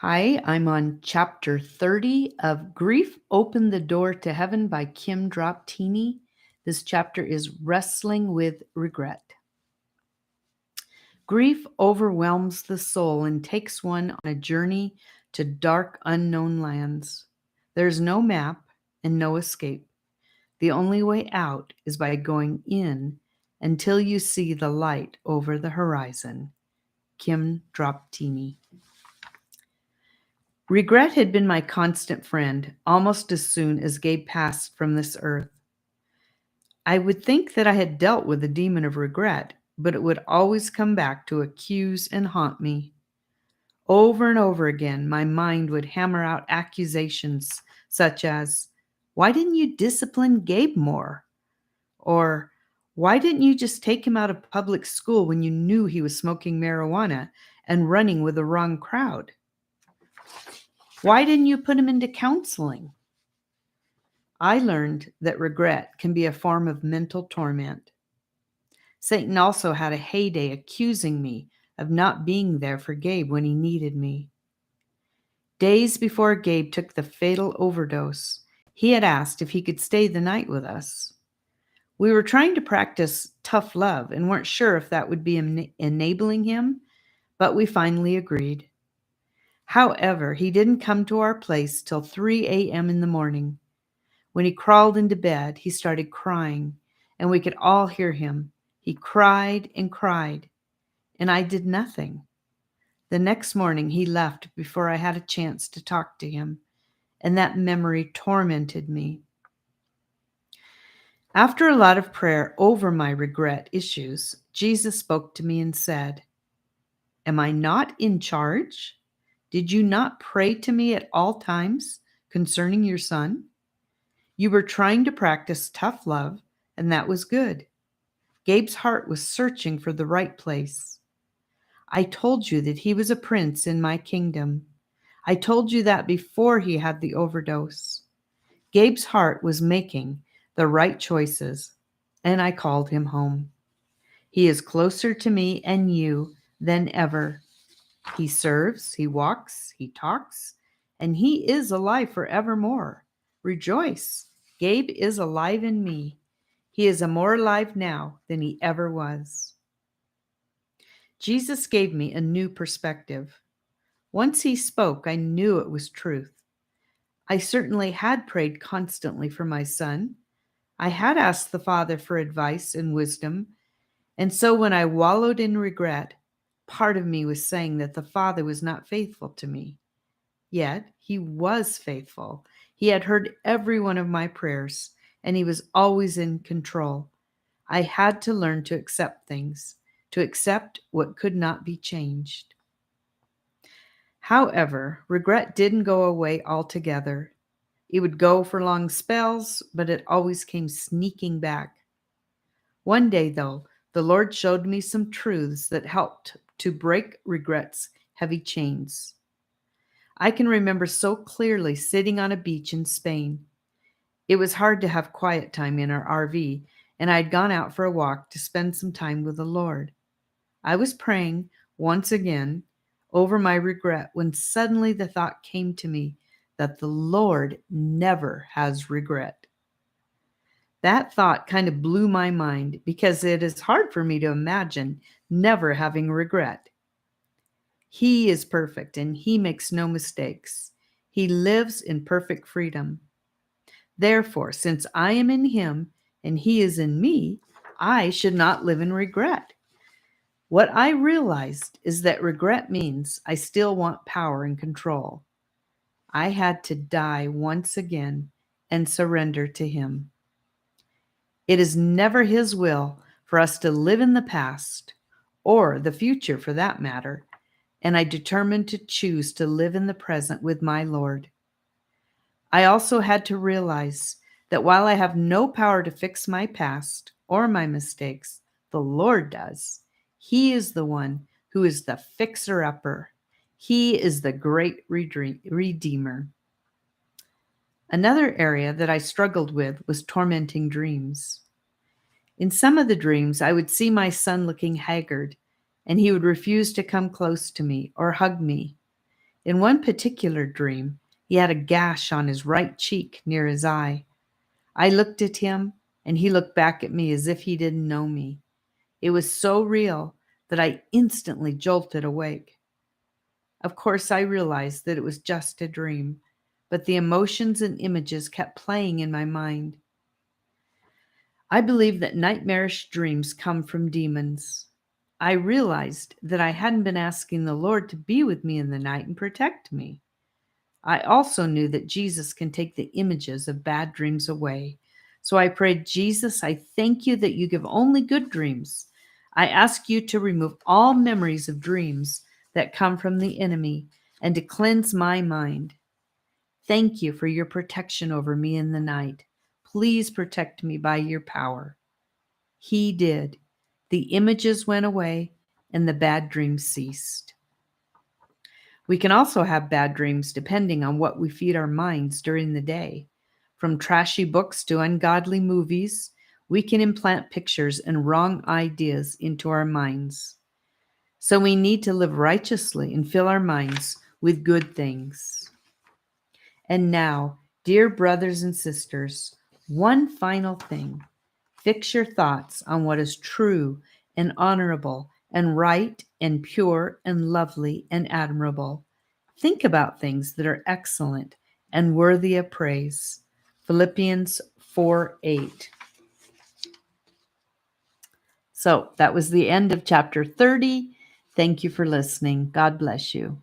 Hi, I'm on chapter 30 of Grief Opened the Door to Heaven by Kim Droptiny. This chapter is Wrestling with Regret. Grief overwhelms the soul and takes one on a journey to dark, unknown lands. There's no map and no escape. The only way out is by going in until you see the light over the horizon. Kim Droptiny. Regret had been my constant friend almost as soon as Gabe passed from this earth. I would think that I had dealt with the demon of regret, but it would always come back to accuse and haunt me. Over and over again, my mind would hammer out accusations such as, "Why didn't you discipline Gabe more?" Or, "Why didn't you just take him out of public school when you knew he was smoking marijuana and running with the wrong crowd? Why didn't you put him into counseling?" I learned that regret can be a form of mental torment. Satan also had a heyday accusing me of not being there for Gabe when he needed me. Days before Gabe took the fatal overdose, he had asked if he could stay the night with us. We were trying to practice tough love and weren't sure if that would be enabling him, but we finally agreed. However, he didn't come to our place till 3 a.m. in the morning. When he crawled into bed, he started crying, and we could all hear him. He cried, and I did nothing. The next morning, he left before I had a chance to talk to him, and that memory tormented me. After a lot of prayer over my regret issues, Jesus spoke to me and said, "Am I not in charge? Did you not pray to me at all times concerning your son? You were trying to practice tough love, and that was good. Gabe's heart was searching for the right place. I told you that he was a prince in my kingdom. I told you that before he had the overdose. Gabe's heart was making the right choices, and I called him home. He is closer to me and you than ever. He serves, he walks, he talks, and he is alive forevermore. Rejoice. Gabe is alive in me. He is more alive now than he ever was." Jesus gave me a new perspective. Once he spoke, I knew it was truth. I certainly had prayed constantly for my son. I had asked the Father for advice and wisdom, and so when I wallowed in regret, part of me was saying that the Father was not faithful to me. Yet he was faithful. He had heard every one of my prayers, and he was always in control. I had to learn to accept things, to accept what could not be changed. However, regret didn't go away altogether. It would go for long spells, but it always came sneaking back. One day, though, the Lord showed me some truths that helped to break regret's heavy chains. I can remember so clearly sitting on a beach in Spain. It was hard to have quiet time in our RV, and I had gone out for a walk to spend some time with the Lord. I was praying once again over my regret when suddenly the thought came to me that the Lord never has regret. That thought kind of blew my mind because it is hard for me to imagine never having regret. He is perfect and he makes no mistakes. He lives in perfect freedom. Therefore, since I am in him and he is in me, I should not live in regret. What I realized is that regret means I still want power and control. I had to die once again and surrender to him. It is never his will for us to live in the past, or the future for that matter, and I determined to choose to live in the present with my Lord. I also had to realize that while I have no power to fix my past or my mistakes, the Lord does. He is the one who is the fixer-upper. He is the great redeemer. Another area that I struggled with was tormenting dreams. In some of the dreams, I would see my son looking haggard, and he would refuse to come close to me or hug me. In one particular dream, he had a gash on his right cheek near his eye. I looked at him, and he looked back at me as if he didn't know me. It was so real that I instantly jolted awake. Of course, I realized that it was just a dream, but the emotions and images kept playing in my mind. I believe that nightmarish dreams come from demons. I realized that I hadn't been asking the Lord to be with me in the night and protect me. I also knew that Jesus can take the images of bad dreams away. So I prayed, Jesus, I thank you that you give only good dreams. I ask you to remove all memories of dreams that come from the enemy and to cleanse my mind. Thank you for your protection over me in the night. Please protect me by your power. He did. The images went away and the bad dreams ceased. We can also have bad dreams depending on what we feed our minds during the day. From trashy books to ungodly movies, we can implant pictures and wrong ideas into our minds. So we need to live righteously and fill our minds with good things. And now, dear brothers and sisters, one final thing. Fix your thoughts on what is true and honorable and right and pure and lovely and admirable. Think about things that are excellent and worthy of praise. Philippians 4:8. So that was the end of chapter 30. Thank you for listening. God bless you.